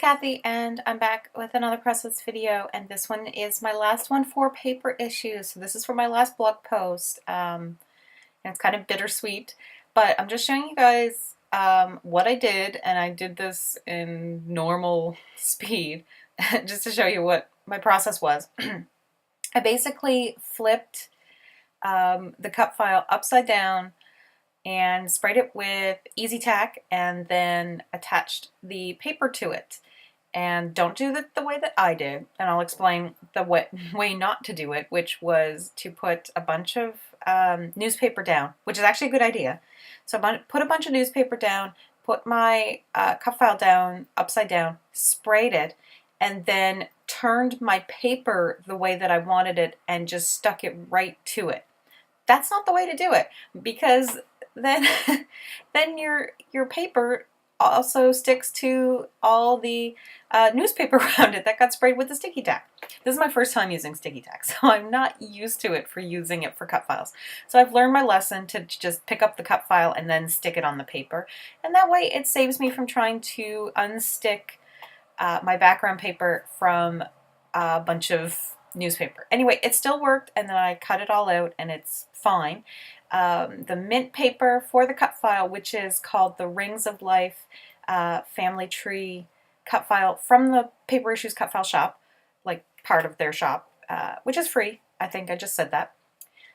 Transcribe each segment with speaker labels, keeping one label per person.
Speaker 1: Kathy, and I'm back with another process video, and this one is my last one for paper issues. So this is for my last blog post, and it's kind of bittersweet, but I'm just showing you guys what I did, and I did this in normal speed, just to show you what my process was. I basically flipped the cut file upside down and sprayed it with Easy Tack and then attached the paper to it. And don't do it the way that I did, and I'll explain the way not to do it, which was to put a bunch of newspaper down, which is actually a good idea. So I put a bunch of newspaper down, put my cut file down, upside down, sprayed it, and then turned my paper the way that I wanted it and just stuck it right to it. That's not the way to do it, because then then your paper also sticks to all the newspaper around it that got sprayed with the sticky tack. This is my first time using sticky tack, so I'm not used to it for using it for cut files. So I've learned my lesson to just pick up the cut file and then stick it on the paper, and that way it saves me from trying to unstick my background paper from a bunch of newspaper. Anyway, it still worked, and then I cut it all out, and it's fine. The mint paper for the cut file, which is called the Rings of Life Family Tree cut file from the Paper Issues cut file shop, like part of their shop, which is free. I think I just said that.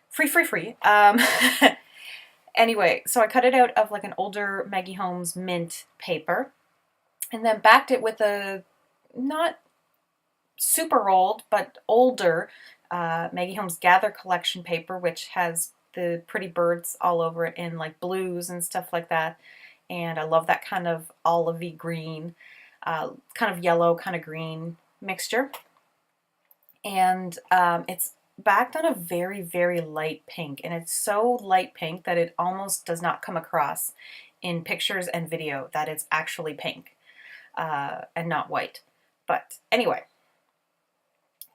Speaker 1: Free. Anyway, so I cut it out of like an older Maggie Holmes mint paper, and then backed it with a not super old, but older Maggie Holmes Gather collection paper, which has the pretty birds all over it in like blues and stuff like that. And I love that kind of olivey green, kind of yellow, kind of green mixture. And it's backed on a very, very light pink. And it's so light pink that it almost does not come across in pictures and video that it's actually pink and not white. But anyway,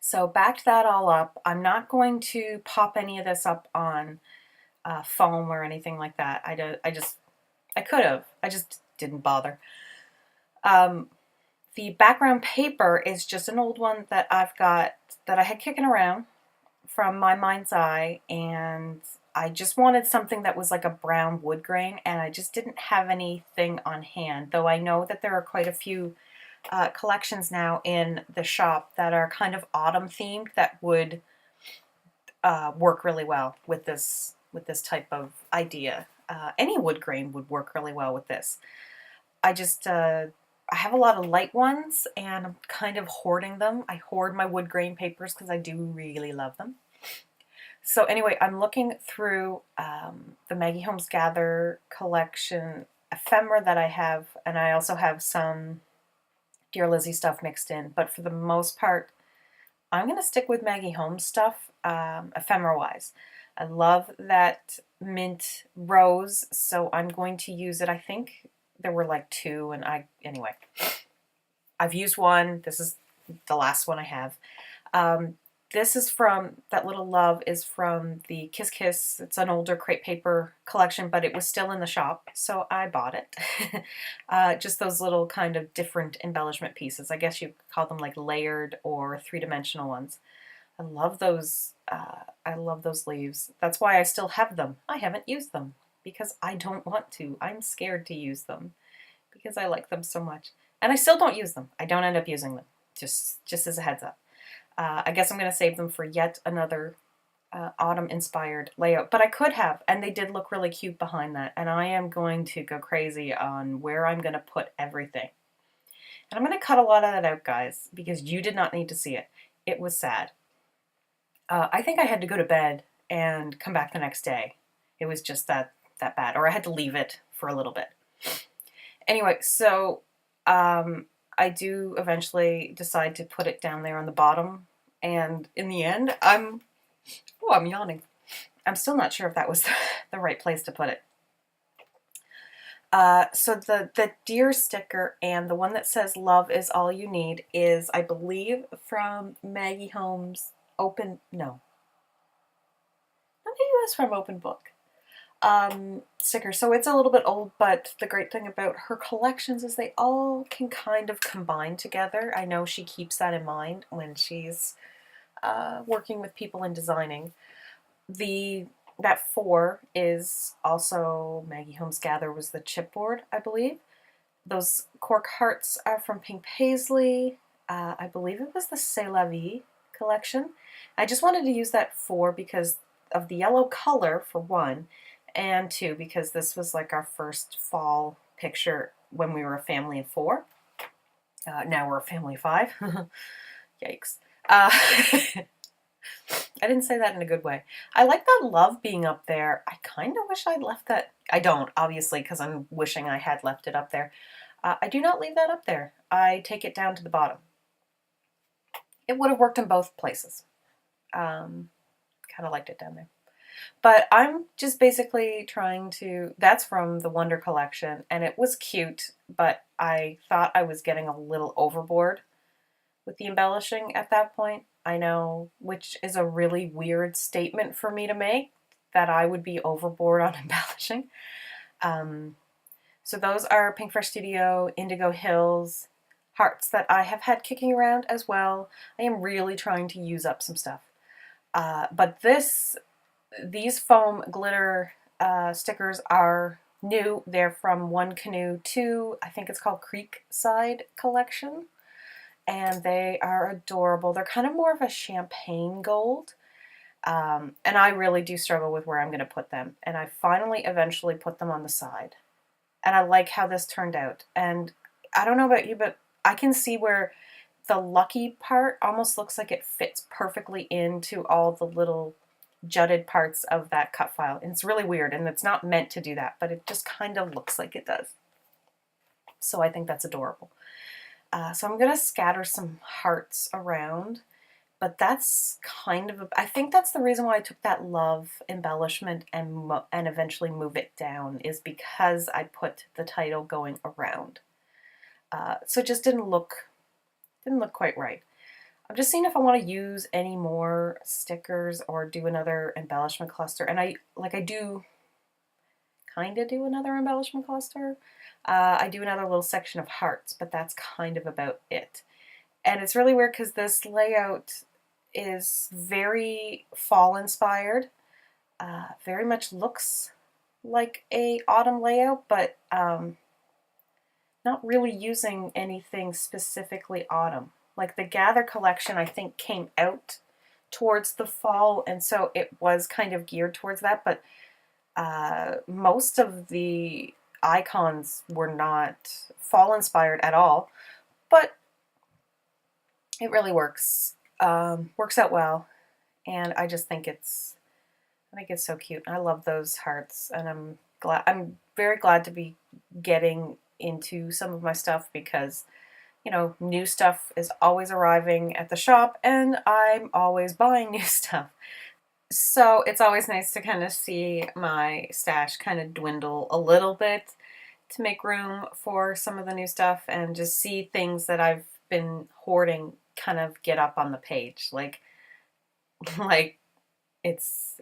Speaker 1: so backed that all up. I'm not going to pop any of this up on foam or anything like that. I could have. I just didn't bother. The background paper is just an old one that I've got that I had kicking around from my mind's eye, and I just wanted something that was like a brown wood grain, and I just didn't have anything on hand, though I know that there are quite a few collections now in the shop that are kind of autumn themed that would work really well with this type of idea. Any wood grain would work really well with this. I have a lot of light ones, and I'm kind of hoarding them. I hoard my wood grain papers because I do really love them. So anyway, I'm looking through the Maggie Holmes Gather collection ephemera that I have, and I also have some Dear Lizzie stuff mixed in, but for the most part, I'm going to stick with Maggie Holmes stuff, ephemera-wise. I love that mint rose, so I'm going to use it. I think there were like two, and anyway, I've used one. This is the last one I have. This is from, that little love is from the Kiss Kiss. It's an older crepe paper collection, but it was still in the shop, so I bought it. Just those little kind of different embellishment pieces. I guess you could call them like layered or three-dimensional ones. I love those. I love those leaves. That's why I still have them. I haven't used them because I don't want to. I'm scared to use them because I like them so much. And I still don't use them. I don't end up using them, just as a heads up. I guess I'm going to save them for yet another autumn-inspired layout. But I could have, and they did look really cute behind that. And I am going to go crazy on where I'm going to put everything. And I'm going to cut a lot of that out, guys, because you did not need to see it. It was sad. I think I had to go to bed and come back the next day. It was just that bad. Or I had to leave it for a little bit. Anyway, so I do eventually decide to put it down there on the bottom, and in the end, I'm yawning. I'm still not sure if that was the right place to put it. So the deer sticker and the one that says "Love is all you need" is, I believe, from Maggie Holmes' maybe it was from Open Book. sticker. So it's a little bit old, but the great thing about her collections is they all can kind of combine together. I know she keeps that in mind when she's working with people and designing. That 4 is also Maggie Holmes Gather was the chipboard, I believe. Those cork hearts are from Pink Paisley. I believe it was the C'est La Vie collection. I just wanted to use that 4 because of the yellow color, for one, and 2 because this was like our first fall picture when we were a family of 4. Now we're a family of 5. Yikes. I didn't say that in a good way. I like that love being up there. I kind of wish I'd left that. I don't, obviously, because I'm wishing I had left it up there. I do not leave that up there. I take it down to the bottom. It would have worked in both places. Kind of liked it down there. But I'm just basically trying to, that's from the Wonder collection, and it was cute, but I thought I was getting a little overboard with the embellishing at that point. I know, which is a really weird statement for me to make, that I would be overboard on embellishing. So those are Pink Fresh Studio, Indigo Hills, hearts that I have had kicking around as well. I am really trying to use up some stuff. But these foam glitter stickers are new. They're from One Canoe 2, I think it's called Creekside Collection. And they are adorable. They're kind of more of a champagne gold. And I really do struggle with where I'm going to put them. And I finally eventually put them on the side. And I like how this turned out. And I don't know about you, but I can see where the lucky part almost looks like it fits perfectly into all the little jutted parts of that cut file. And it's really weird, and it's not meant to do that, but it just kind of looks like it does. So I think that's adorable. So I'm going to scatter some hearts around, but that's kind of, I think that's the reason why I took that love embellishment and eventually move it down, is because I put the title going around. So it just didn't look quite right. I'm just seeing if I want to use any more stickers or do another embellishment cluster. And I do kind of do another embellishment cluster. I do another little section of hearts, but that's kind of about it. And it's really weird because this layout is very fall inspired. Very much looks like a autumn layout, but not really using anything specifically autumn. Like the Gather collection, I think, came out towards the fall, and so it was kind of geared towards that, but most of the icons were not fall inspired at all, but it really works out well, and I just think it's so cute. I love those hearts, and I'm very glad to be getting into some of my stuff because, you know, new stuff is always arriving at the shop and I'm always buying new stuff. So it's always nice to kind of see my stash kind of dwindle a little bit to make room for some of the new stuff and just see things that I've been hoarding kind of get up on the page. Like it's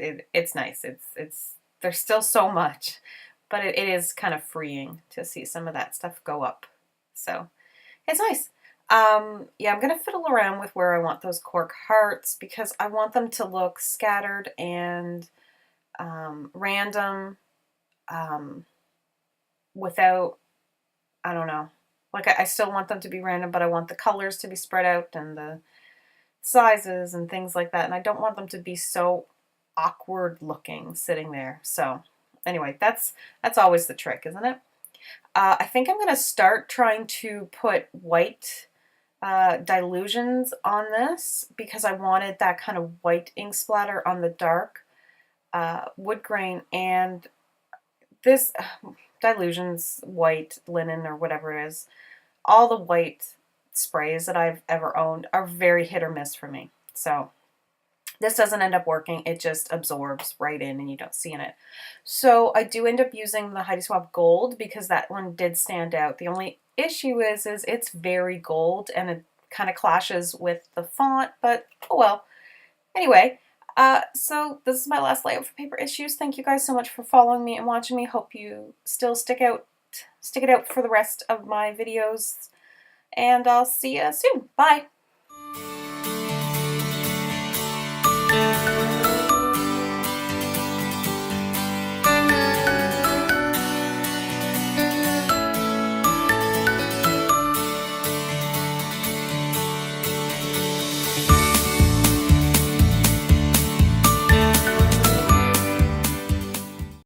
Speaker 1: nice. It's there's still so much, but it is kind of freeing to see some of that stuff go up. So it's nice. Yeah, I'm going to fiddle around with where I want those cork hearts because I want them to look scattered and random without, I don't know. Like I still want them to be random, but I want the colors to be spread out and the sizes and things like that. And I don't want them to be so awkward looking sitting there. So anyway, that's always the trick, isn't it? I think I'm going to start trying to put white dilutions on this because I wanted that kind of white ink splatter on the dark wood grain, and this dilutions, white linen or whatever it is, all the white sprays that I've ever owned are very hit or miss for me. So this doesn't end up working. It just absorbs right in and you don't see in it. So I do end up using the Heidi Swapp Gold because that one did stand out. The only issue is it's very gold and it kind of clashes with the font, but oh well. Anyway, So this is my last layout for paper issues. Thank you guys so much for following me and watching me. Hope you still stick it out for the rest of my videos. And I'll see you soon. Bye!